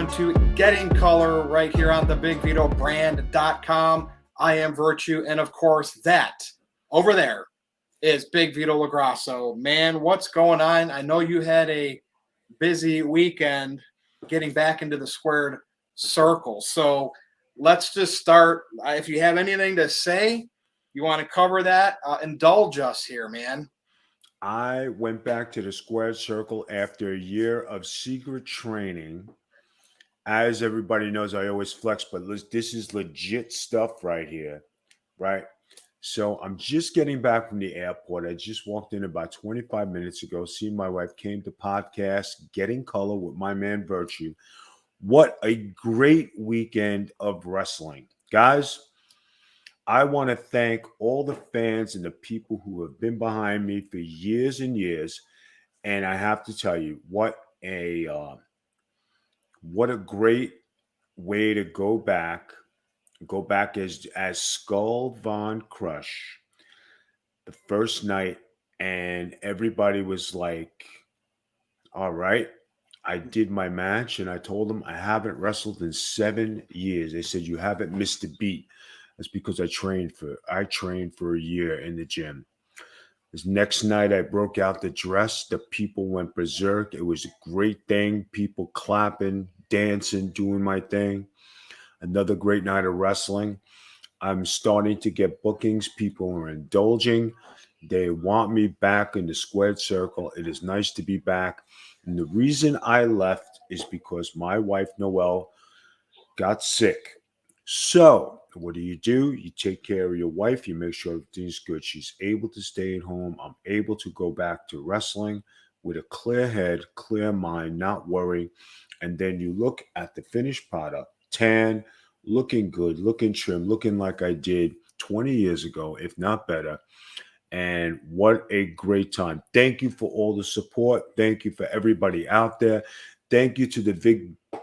welcome to Getting Color right here on the BigVitoBrand.com. I am Virtue, and of course, that over there is Big Vito LaGrasso. Man, what's going on? I know you had a busy weekend getting back into the squared circle. So let's just start. If you have anything to say, you want to cover that, indulge us here, man. I went back to the squared circle after a year of secret training. As everybody knows, I always flex, but this is legit stuff right here, right? So I'm just getting back from the airport. I just walked in about 25 minutes ago. See, my wife came to podcast Getting Color with my man Virtue. What a great weekend of wrestling. Guys, I want to thank all the fans and the people who have been behind me for years and years. And I have to tell you, what a great way to go back as Skull Von Crush the first night, and everybody was like, all right. I did my match and I told them I haven't wrestled in 7 years. They said, you haven't missed a beat. That's because I trained for a year in the gym. This next night I broke out the dress. The people went berserk. It was a great thing. People clapping, dancing, doing my thing. Another great night of wrestling. I'm starting to get bookings. People are indulging. They want me back in the squared circle. It is nice to be back. And the reason I left is because my wife, Noelle, got sick. So what do? You take care of your wife. You make sure everything's good. She's able to stay at home. I'm able to go back to wrestling with a clear head, clear mind, not worry. And then you look at the finished product, tan, looking good, looking trim, looking like I did 20 years ago, if not better. And what a great time. Thank you for all the support. Thank you for everybody out there. Thank you to the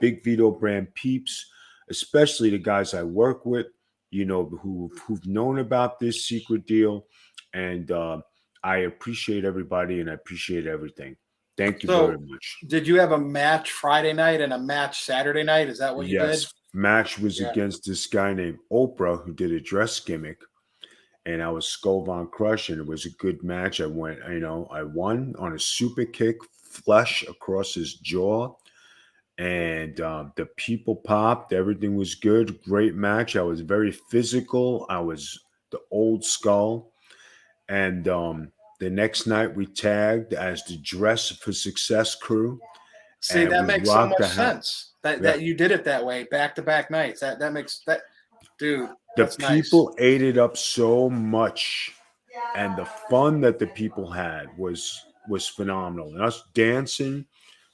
Big Vito brand peeps, especially the guys I work with, who've known about this secret deal. And I appreciate everybody and I appreciate everything. Thank you very much. Did you have a match Friday night and a match Saturday night? Is that what you did? Yes. Match was against this guy named Oprah who did a dress gimmick. And I was Skull Von Crush, and it was a good match. I won on a super kick, flush across his jaw. And the people popped. Everything was good. Great match. I was very physical. I was the old Skull. And the next night we tagged as the Dress for Success crew. See, that makes so much sense that you did it that way, back-to-back nights. That makes that, dude. The people ate it up so much, and the fun that the people had was phenomenal. And us dancing,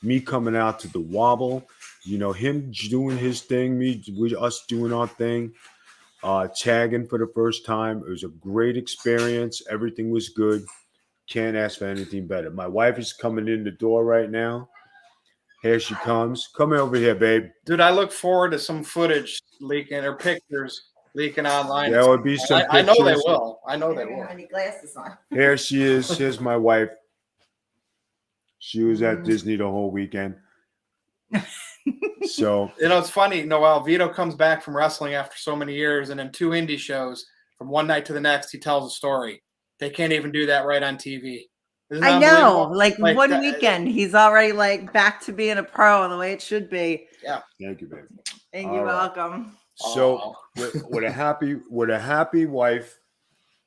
me coming out to the wobble, him doing his thing, us doing our thing, tagging for the first time. It was a great experience. Everything was good. Can't ask for anything better. My wife is coming in the door right now. Here she comes. Come over here, babe. Dude, I look forward to some footage leaking or pictures leaking online. There would be some pictures. I know they will. I know they will. Any glasses on. Here she is. Here's my wife. She was at Disney the whole weekend. So it's funny, Noelle. Vito comes back from wrestling after so many years, and in 2 indie shows, from one night to the next, he tells a story. They can't even do that right on TV. I know, like one weekend, he's already like back to being a pro the way it should be. Yeah. Thank you, baby. And you're welcome. So with a happy wife,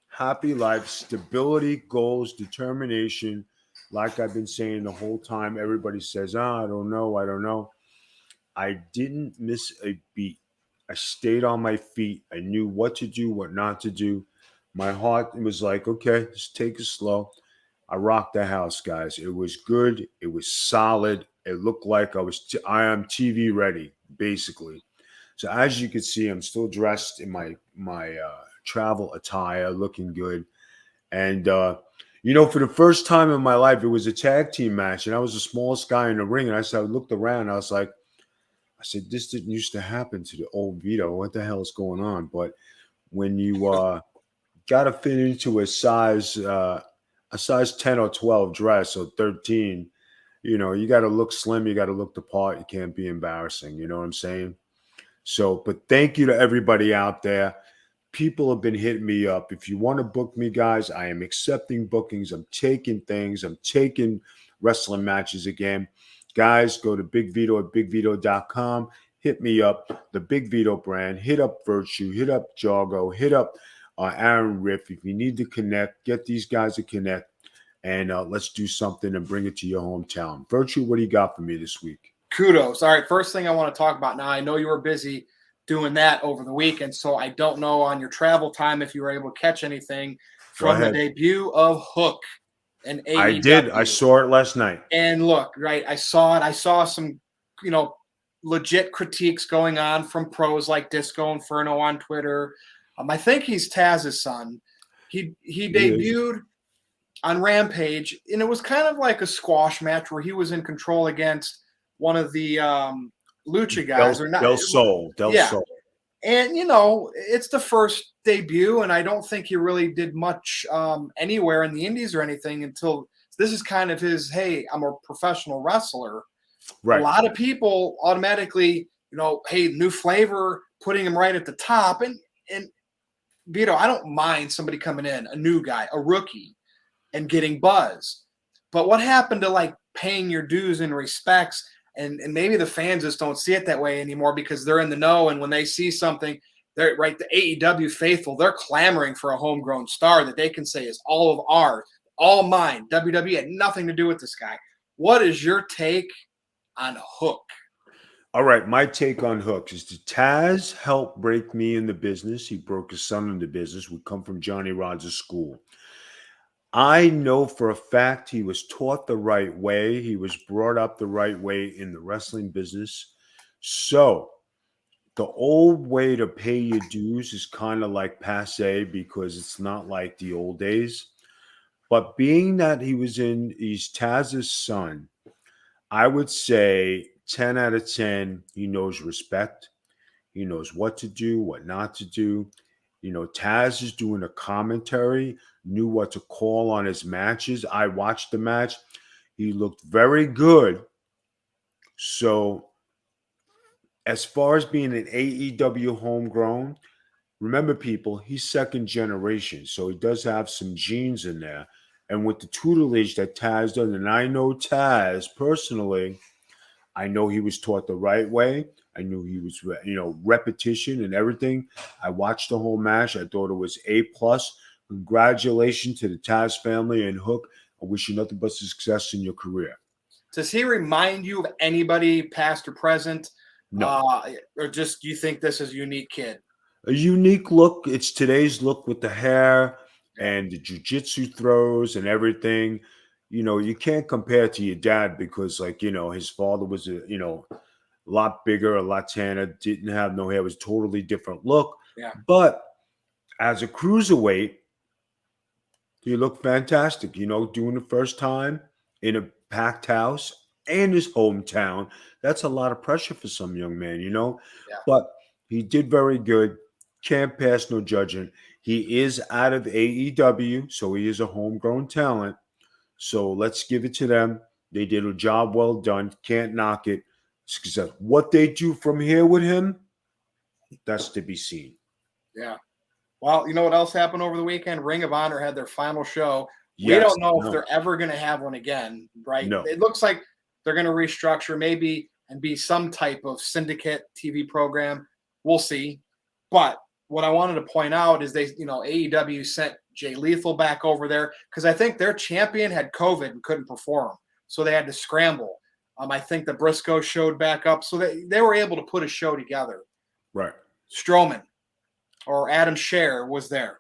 happy life, stability, goals, determination. Like I've been saying the whole time, everybody says, I don't know. I didn't miss a beat. I stayed on my feet. I knew what to do, what not to do. My heart was like, okay, just take it slow. I rocked the house, guys. It was good. It was solid. It looked like I am TV ready, basically. So as you can see, I'm still dressed in my travel attire, looking good. And, for the first time in my life, it was a tag team match. And I was the smallest guy in the ring. And I looked around. And I said, this didn't used to happen to the old Vito. What the hell is going on? But when you got to fit into a size 10 or 12 dress or 13, You got to look slim. You got to look the part. You can't be embarrassing. You know what I'm saying? So, but thank you to everybody out there. People have been hitting me up. If you want to book me, guys, I am accepting bookings. I'm taking things. I'm taking wrestling matches again. Guys, go to Big Vito at bigvito.com. Hit me up, the Big Vito brand. Hit up Virtue. Hit up Jargo. Hit up Aaron Riff. If you need to connect, get these guys to connect. And let's do something and bring it to your hometown. Virtue, what do you got for me this week? Kudos. All right, first thing I want to talk about now, I know you were busy doing that over the weekend, so I don't know on your travel time if you were able to catch anything from the debut of Hook and AEW. I did. I saw it last night. And look, right, I saw it. I saw some, legit critiques going on from pros like Disco Inferno on Twitter. I think he's Taz's son. He debuted on Rampage, and it was kind of like a squash match where he was in control against one of the Lucha guys. Del Sol. And, it's the first debut, and I don't think he really did much anywhere in the indies or anything until this is kind of his, hey, I'm a professional wrestler. Right. A lot of people automatically, hey, new flavor, putting him right at the top. And Vito, I don't mind somebody coming in, a new guy, a rookie, and getting buzz. But what happened to, like, paying your dues and respects? And maybe the fans just don't see it that way anymore because they're in the know. And when they see something, they're right. The AEW faithful, they're clamoring for a homegrown star that they can say is all of ours, all mine. WWE had nothing to do with this guy. What is your take on Hook? All right. My take on Hook is Taz helped break me in the business. He broke his son in the business. We come from Johnny Rodz' school. I know for a fact he was taught the right way. He was brought up the right way in the wrestling business. So the old way to pay your dues is kind of like passe because it's not like the old days. But being that he's Taz's son, I would say 10 out of 10, he knows respect. He knows what to do, what not to do. Taz is doing a commentary, knew what to call on his matches. I watched the match. He looked very good. So as far as being an AEW homegrown, remember, people, he's second generation. So he does have some genes in there. And with the tutelage that Taz does, and I know Taz personally, I know he was taught the right way. I knew he was, repetition and everything. I watched the whole match. I thought it was A+. Congratulations to the Taz family and Hook. I wish you nothing but success in your career. Does he remind you of anybody past or present? No. Or just you think this is a unique kid? A unique look. It's today's look with the hair and the jiu-jitsu throws and everything. You can't compare to your dad because, his father was a lot bigger, a lot tanner, didn't have no hair, was a totally different look. Yeah. But as a cruiserweight, he looked fantastic, doing the first time in a packed house and his hometown. That's a lot of pressure for some young man, Yeah. But he did very good. Can't pass no judgment. He is out of AEW, so he is a homegrown talent. So let's give it to them. They did a job well done. Can't knock it. What they do from here with him, that's to be seen. Yeah. Well, you know what else happened over the weekend? Ring of Honor had their final show. Yes, we don't know if they're ever going to have one again, right? No. It looks like they're going to restructure maybe and be some type of syndicate TV program. We'll see. But what I wanted to point out is AEW sent Jay Lethal back over there because I think their champion had COVID and couldn't perform. So they had to scramble. I think the Briscoe showed back up. So they were able to put a show together. Right. Strowman or Adam Scherr was there.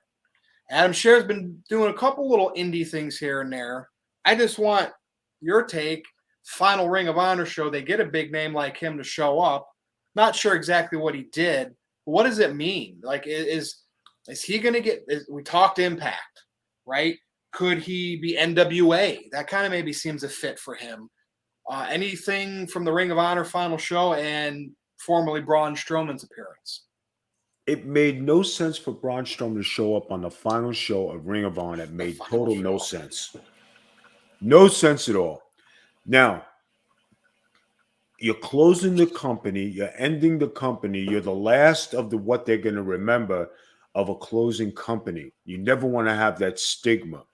Adam Scherr's been doing a couple little indie things here and there. I just want your take. Final Ring of Honor show, they get a big name like him to show up. Not sure exactly what he did. What does it mean? Like, is he going to get – we talked Impact, right? Could he be NWA? That kind of maybe seems a fit for him. Anything from the Ring of Honor final show and formerly Braun Strowman's appearance? It made no sense for Braun Strowman to show up on the final show of Ring of Honor. It made total no sense. No sense at all. Now, you're closing the company, you're ending the company, you're the last of the what they're going to remember of a closing company. You never want to have that stigma.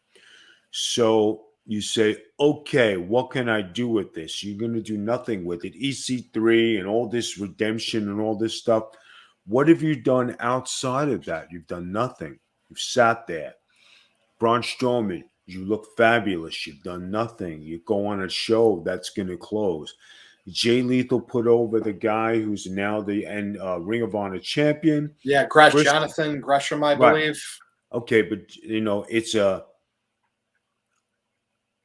So you say, okay, what can I do with this? You're going to do nothing with it. EC3 and all this redemption and all this stuff. What have you done outside of that? You've done nothing. You've sat there. Braun Strowman, you look fabulous. You've done nothing. You go on a show that's going to close. Jay Lethal put over the guy who's now the Ring of Honor champion. Yeah, Jonathan Gresham, I believe. Okay, but it's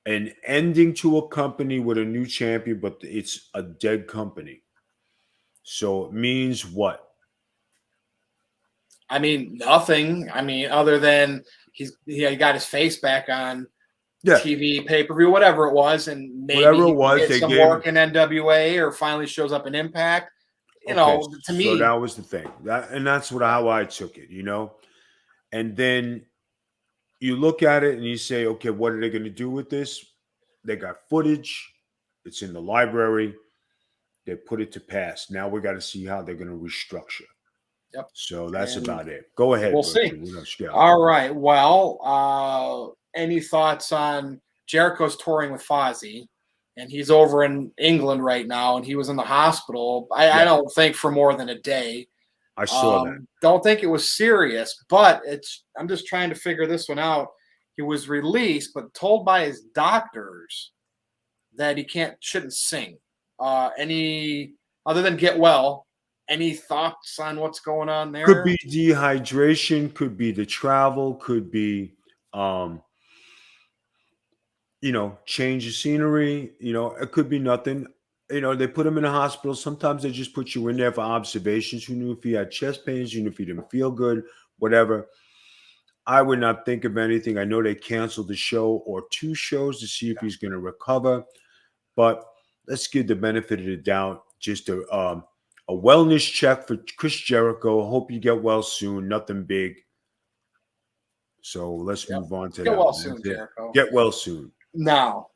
an ending to a company with a new champion, but it's a dead company. So it means what? I mean, nothing. I mean, other than he got his face back on TV, pay-per-view, whatever it was, and maybe whatever it was, get some work in NWA or finally shows up in Impact. To me, so that was the thing, and that's how I took it. And then you look at it and you say, okay, what are they going to do with this? They got footage. It's in the library. They put it to pass. Now we got to see how they're going to restructure. Yep. So that's about it. Go ahead. We'll see. All right. Well, any thoughts on Jericho's touring with Fozzy? And he's over in England right now, and he was in the hospital. I don't think for more than a day. I saw that. Don't think it was serious, but I'm just trying to figure this one out. He was released, but told by his doctors that he shouldn't sing. Any other than get well. Any thoughts on what's going on there? Could be dehydration, could be the travel, could be change of scenery, it could be nothing. They put him in a hospital. Sometimes they just put you in there for observations. Who knew if he had chest pains, who knew if he didn't feel good, whatever. I would not think of anything. I know they canceled the show or 2 shows to see if he's going to recover, but let's give the benefit of the doubt. Just a wellness check for Chris Jericho. Hope you get well soon. Nothing big. So let's move on to that. Get well soon, Jericho. Get well soon. Now,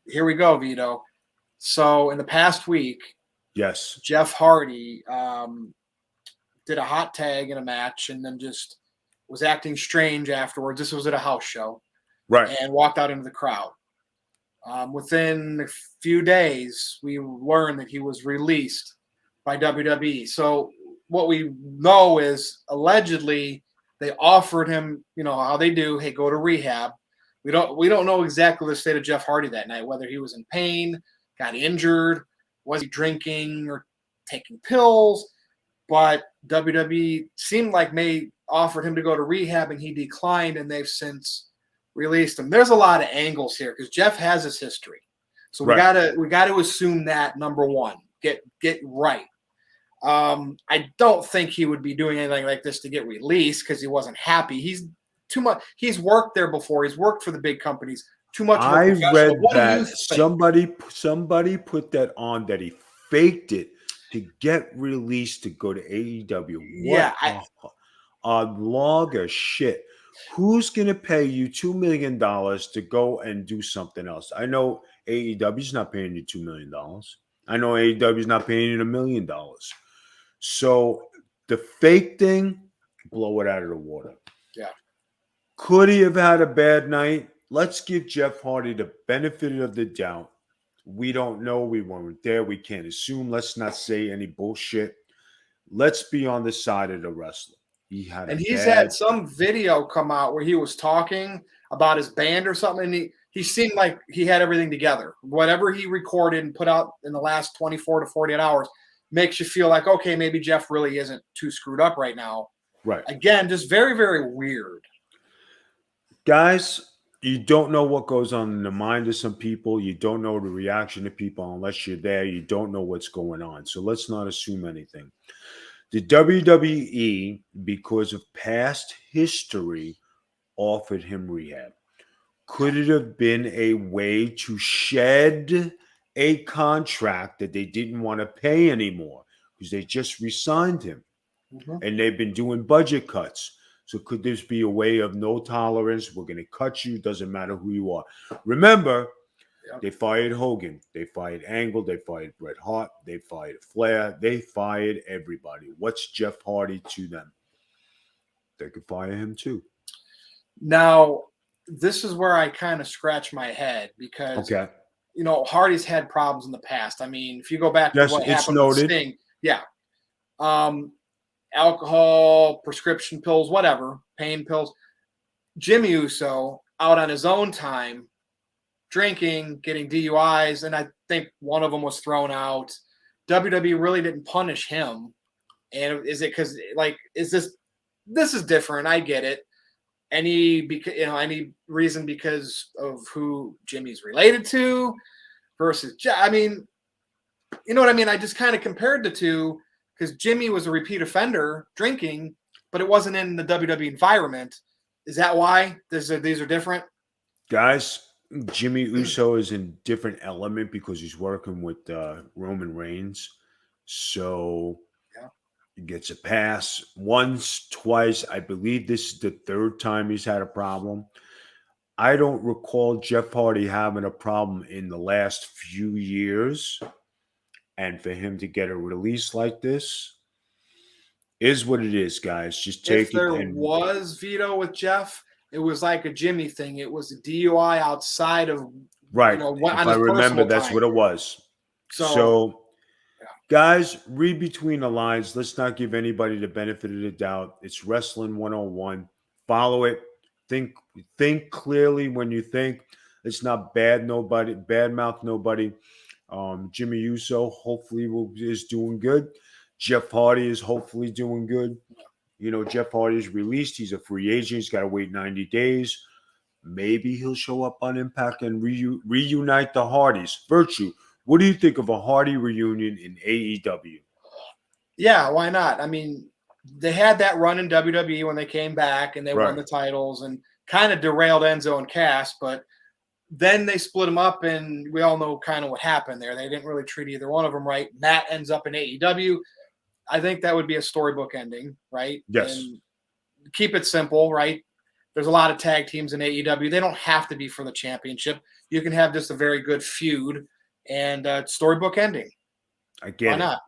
here we go, Vito. So in the past week, yes, Jeff Hardy did a hot tag in a match and then just was acting strange afterwards. This was at a house show. Right. And walked out into the crowd. Within a few days, we learned that he was released by WWE. So what we know is allegedly they offered him, how they do, hey, go to rehab. We don't know exactly the state of Jeff Hardy that night, whether he was in pain, got injured, was he drinking or taking pills. But WWE seemed like may offered him to go to rehab and he declined, and they've since released him. There's a lot of angles here because Jeff has his history. So we gotta assume that, number one, get right. I don't think he would be doing anything like this to get released because he wasn't happy. He's too much. He's worked there before. He's worked for the big companies. Too much. I read that somebody put that on that he faked it to get released to go to AEW. A log of shit. Who's going to pay you $2 million to go and do something else? I know AEW's not paying you $2 million. I know AEW's not paying you $1 million. So the fake thing, blow it out of the water. Yeah. Could he have had a bad night? Let's give Jeff Hardy the benefit of the doubt. We don't know. We weren't there. We can't assume. Let's not say any bullshit. Let's be on the side of the wrestler. He's had some video come out where he was talking about his band or something, and he seemed like he had everything together. Whatever he recorded and put out in the last 24 to 48 hours makes you feel like, okay, maybe Jeff really isn't too screwed up right now. Right. Again, just very, very weird. Guys, you don't know what goes on in the mind of some people. You don't know the reaction of people unless you're there. You don't know what's going on. So let's not assume anything. The WWE, because of past history, offered him rehab. Could it have been a way to shed a contract that they didn't want to pay anymore because they just re-signed him and they've been doing budget cuts? So could this be a way of no tolerance? We're going to cut you. Doesn't matter who you are. Remember, Yep. They fired Hogan. They fired Angle. They fired Bret Hart. They fired Flair. They fired everybody. What's Jeff Hardy to them? They could fire him too. Now, this is where I kind of scratch my head because, Okay. Hardy's had problems in the past. I mean, if you go back to Yes, what it's happened with noted. Sting, yeah. Alcohol, prescription pills, whatever, pain pills. Jimmy Uso out on his own time, drinking, getting DUIs, and I think one of them was thrown out. WWE really didn't punish him. And is it because is this is different? I get it. Any reason because of who Jimmy's related to versus I mean, you know what I mean? I just kind of compared the two because Jimmy was a repeat offender drinking, but it wasn't in the WWE environment. Is that why these are different? Guys, Jimmy Uso is in different element because he's working with Roman Reigns. So Yeah. he gets a pass once, twice. I believe this is the third time he's had a problem. I don't recall Jeff Hardy having a problem in the last few years. And for him to get a release like this is what it is, guys. Just If take it. there And was Vito with Jeff, it was like a Jimmy thing. It was a DUI outside of right. on If his I remember, personal that's time. what it was. So guys, read between the lines. Let's not give anybody the benefit of the doubt. It's Wrestling 101. Follow it. Think clearly when you think. Let's not badmouth nobody. Jimmy Uso hopefully is doing good. Jeff Hardy is hopefully doing good. Jeff Hardy is released. He's a free agent. He's got to wait 90 days. Maybe he'll show up on Impact and reunite the Hardys. Virtue, what do you think of a Hardy reunion in AEW? Yeah, why not? I mean, they had that run in WWE when they came back and they won the titles and kind of derailed Enzo and Cass, but then they split them up and we all know kind of what happened there. They didn't really treat either one of them right. Matt ends up in AEW. I think that would be a storybook ending, right? Yes. And keep it simple, right? There's a lot of tag teams in AEW. They don't have to be for the championship. You can have just a very good feud and storybook ending. I get Why it. not?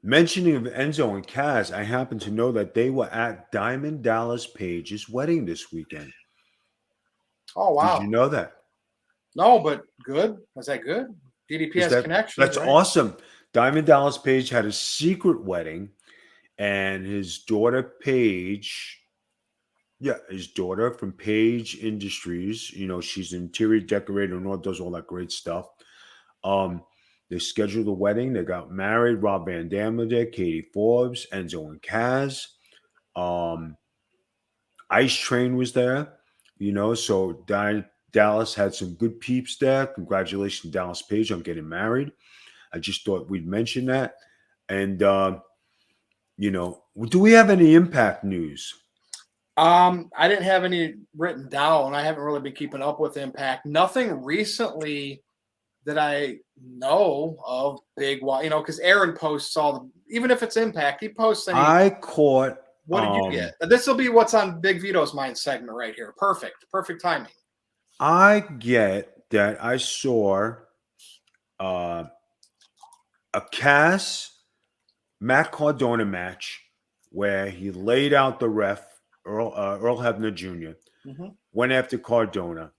Mentioning of Enzo and Cass, I happen to know that they were at Diamond Dallas Page's wedding this weekend. Oh, wow. Did you know that? No, but good. Was that good? DDP has connections. That's right? awesome. Diamond Dallas Page had a secret wedding, and his daughter Paige, his daughter from Page Industries, she's an interior decorator and does all that great stuff. They scheduled a wedding. They got married. Rob Van Dam was there, Katie Forbes, Enzo and Kaz. Ice Train was there, so Dallas had some good peeps there. Congratulations, Dallas Page, on getting married. I just thought we'd mention that. And, do we have any Impact news? I didn't have any written down. I haven't really been keeping up with Impact. Nothing recently that I know of big, because Aaron posts even if it's Impact, he posts any. I caught. What did you get? This will be what's on Big Vito's Mind segment right here. Perfect timing. I get that I saw a Matt Cardona match where he laid out the ref, Earl Hebner Jr., went after Cardona.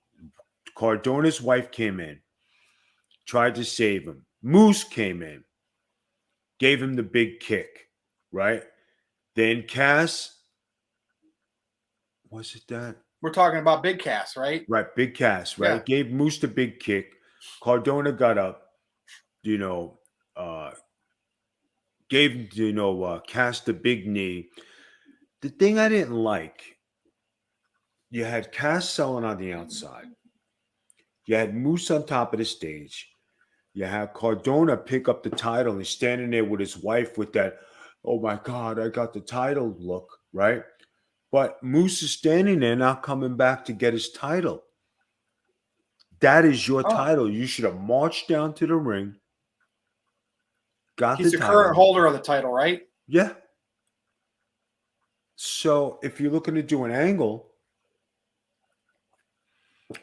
Cardona's wife came in, tried to save him. Moose came in, gave him the big kick, right? Then Cass, was it that? We're talking about Big Cass, right? Right, Big Cass, right? Yeah. Gave Moose the big kick. Cardona got up, gave Cass the big knee. The thing I didn't like, you had Cass selling on the outside. You had Moose on top of the stage. You had Cardona pick up the title and he's standing there with his wife with that, oh my God, I got the title look, right? But Moose is standing there not coming back to get his title. That is your title. You should have marched down to the ring. He's the current holder of the title, right? Yeah. So if you're looking to do an angle,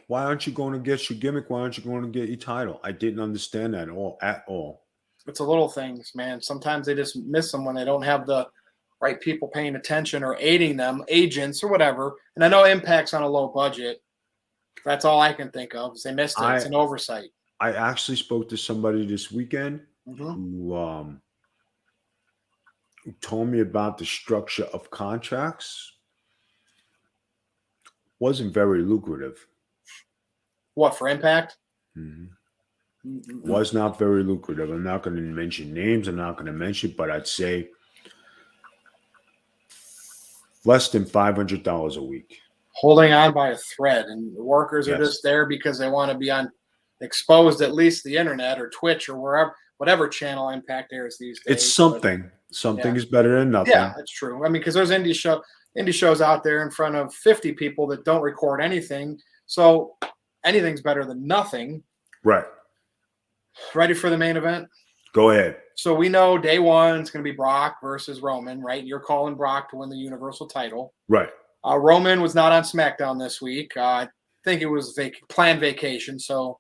Why aren't you going to get your gimmick? Why aren't you going to get your title? I didn't understand that at all. It's the little things, man. Sometimes they just miss them when they don't have the right people paying attention or aiding them, agents or whatever. And I know Impact's on a low budget. That's all I can think of. Is they missed it. It's an oversight. I actually spoke to somebody this weekend Mm-hmm. who told me about the structure of contracts. Wasn't very lucrative. What, for Impact? Was not very lucrative. I'm not going to mention names. I'm not going to mention, but I'd say less than $500 a week. Holding on by a thread, and the workers are just there because they want to be exposed at least the internet or Twitch or wherever, whatever channel Impact airs these days. It's something. Something is better than nothing. Yeah, that's true. I mean, because there's indie shows out there in front of 50 people that don't record anything, so anything's better than nothing. Right. Ready for the main event? Go ahead. So we know day one is going to be Brock versus Roman, right? You're calling Brock to win the Universal title. Right. Roman was not on SmackDown this week. I think it was planned vacation, so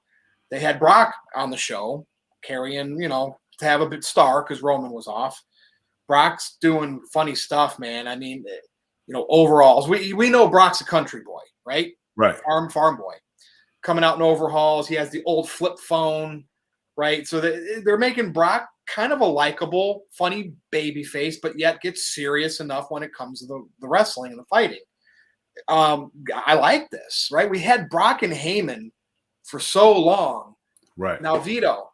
they had Brock on the show, carrying, to have a bit star because Roman was off. Brock's doing funny stuff, man. I mean, overalls. We know Brock's a country boy, right? Right. Farm boy. Coming out in overalls. He has the old flip phone, right? So they're making Brock kind of a likable, funny baby face, but yet gets serious enough when it comes to the wrestling and the fighting. I like this, right? We had Brock and Heyman for so long. Right. Now, Vito,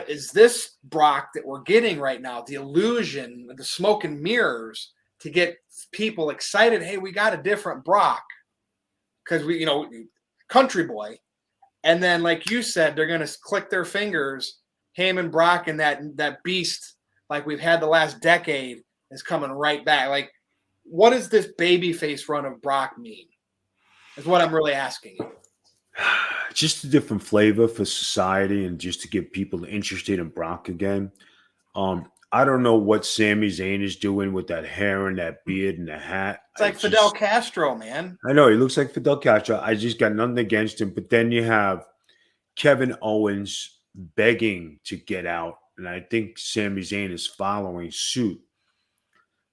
is this Brock that we're getting right now, the illusion, the smoke and mirrors to get people excited? Hey, we got a different Brock because we, country boy. And then, like you said, they're going to click their fingers. Heyman, Brock, and that beast like we've had the last decade is coming right back. Like, what does this babyface run of Brock mean? Is what I'm really asking you. Just a different flavor for society and just to get people interested in Brock again. I don't know what Sami Zayn is doing with that hair and that beard and the hat. It's like Fidel Castro, man. I know he looks like Fidel Castro. I just got nothing against him. But then you have Kevin Owens begging to get out, and I think Sami Zayn is following suit.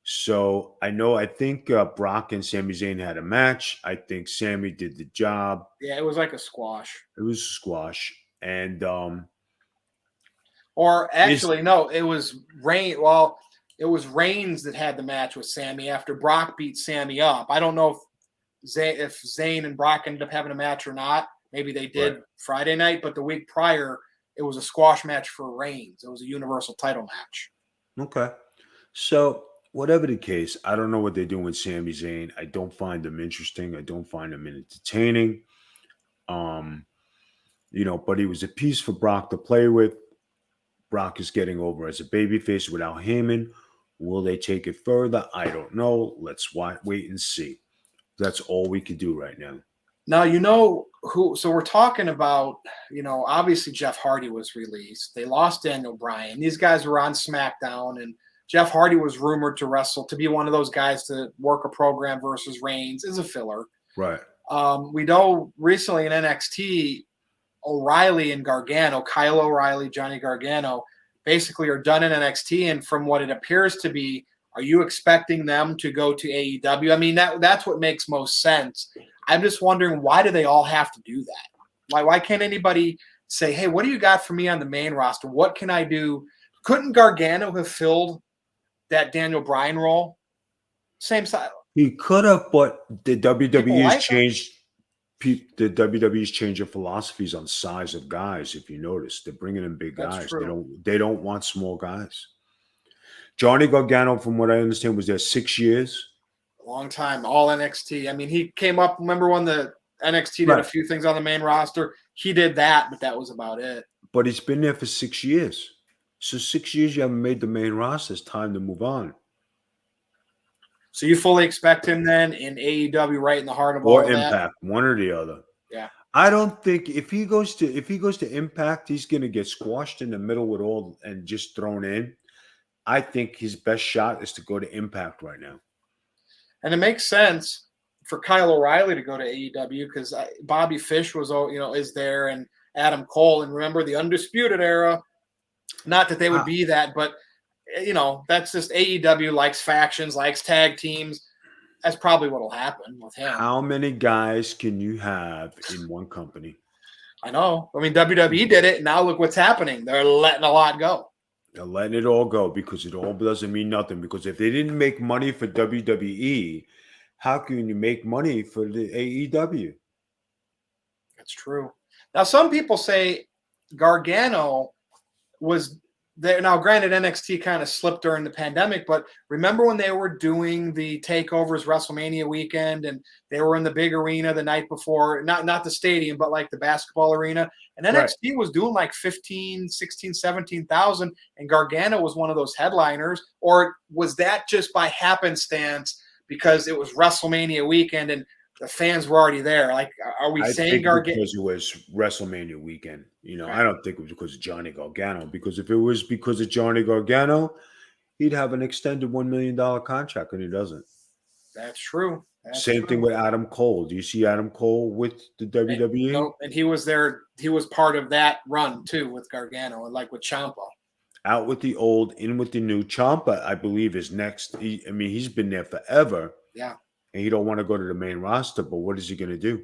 So I think Brock and Sami Zayn had a match. I think Sami did the job. Yeah, it was like a squash. It was a squash. And or actually, no, it was Reigns. Well, it was Reigns that had the match with Sami after Brock beat Sami up. I don't know if Zayn and Brock ended up having a match or not. Maybe they did Friday night, but the week prior, it was a squash match for Reigns. It was a Universal title match. Okay. So whatever the case, I don't know what they're doing with Sami Zayn. I don't find them interesting. I don't find them entertaining. But he was a piece for Brock to play with. Brock is getting over as a babyface without Heyman. Will they take it further? I don't know. Let's wait and see. That's all we can do right now. Now, who, so we're talking about, obviously Jeff Hardy was released. They lost Daniel Bryan. These guys were on SmackDown, and Jeff Hardy was rumored to be one of those guys to work a program versus Reigns as a filler. Right. We know recently in NXT, O'Reilly and Gargano, Kyle O'Reilly, Johnny Gargano, basically are done in NXT. And from what it appears to be, are you expecting them to go to AEW? I mean, that's what makes most sense. I'm just wondering, why do they all have to do that? Why can't anybody say, hey, what do you got for me on the main roster? What can I do? Couldn't Gargano have filled that Daniel Bryan role? Same side. He could have, but the WWE's changed. The WWE's changing philosophies on size of guys. If you notice, they're bringing in big guys. They don't want small guys. Johnny Gargano, from what I understand, was there 6 years. A long time, all NXT. I mean, he came up. Remember when the NXT did a few things on the main roster? He did that, but that was about it. But he's been there for 6 years. So 6 years you haven't made the main roster. It's time to move on. So you fully expect him then in AEW, right in the heart of all or of Impact, that? one or the other. Yeah. I don't think if he goes to Impact, he's going to get squashed in the middle with all and just thrown in. I think his best shot is to go to Impact right now. And it makes sense for Kyle O'Reilly to go to AEW because Bobby Fish was, is there, and Adam Cole. And remember the Undisputed Era. Not that they would be that, but that's just AEW likes factions, likes tag teams. That's probably what will happen with him. How many guys can you have in one company? I know. I mean, WWE did it. Now look what's happening. They're letting a lot go. They're letting it all go because it all doesn't mean nothing. Because if they didn't make money for WWE, how can you make money for the AEW? That's true. Now, some people say Gargano was there. Now, granted, NXT kind of slipped during the pandemic, but remember when they were doing the takeovers WrestleMania weekend and they were in the big arena the night before, not the stadium, but like the basketball arena. And NXT was doing like 15, 16, 17,000, and Gargano was one of those headliners. Or was that just by happenstance because it was WrestleMania weekend and the fans were already there? Like, are we saying Gargano? Because it was WrestleMania weekend. I don't think it was because of Johnny Gargano. Because if it was because of Johnny Gargano, he'd have an extended $1 million contract, and he doesn't. That's true. Same thing with Adam Cole. Do you see Adam Cole with the WWE? And he was there. He was part of that run too with Gargano and like with Ciampa. Out with the old, in with the new. Ciampa, I believe, is next. He's been there forever. Yeah. And he don't want to go to the main roster, but what is he going to do?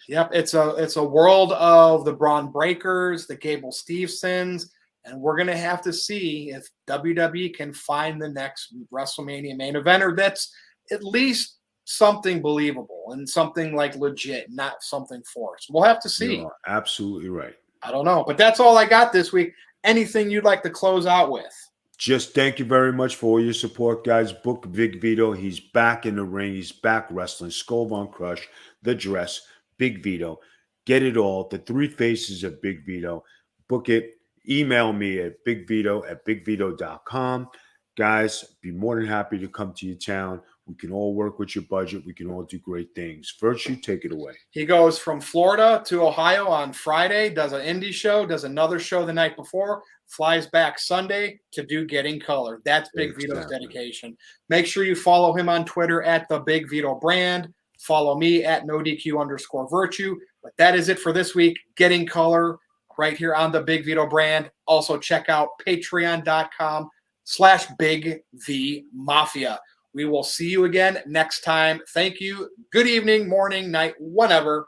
Yep, it's a world of the Braun Breakers, the Gable Stevensons, and we're going to have to see if WWE can find the next WrestleMania main eventer that's at least something believable and something like legit, not something forced. We'll have to see. You are absolutely right. I don't know, but that's all I got this week. Anything you'd like to close out with? Just thank you very much for all your support, guys. Book Big Vito. He's back in the ring. He's back wrestling. Skull Von Crush, The Dress, Big Vito. Get it all. The three faces of Big Vito. Book it. Email me at bigvito@bigvito.com. Guys, be more than happy to come to your town. We can all work with your budget. We can all do great things. Virtue, take it away. He goes from Florida to Ohio on Friday, does an indie show, does another show the night before, flies back Sunday to do Getting Color. That's Big Vito's dedication. Make sure you follow him on Twitter at the Big Vito Brand. Follow me at NoDQ_Virtue. But that is it for this week. Getting Color right here on the Big Vito Brand. Also check out patreon.com/Big V Mafia. We will see you again next time. Thank you. Good evening, morning, night, whatever.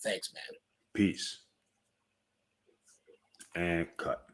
Thanks, man. Peace. And cut.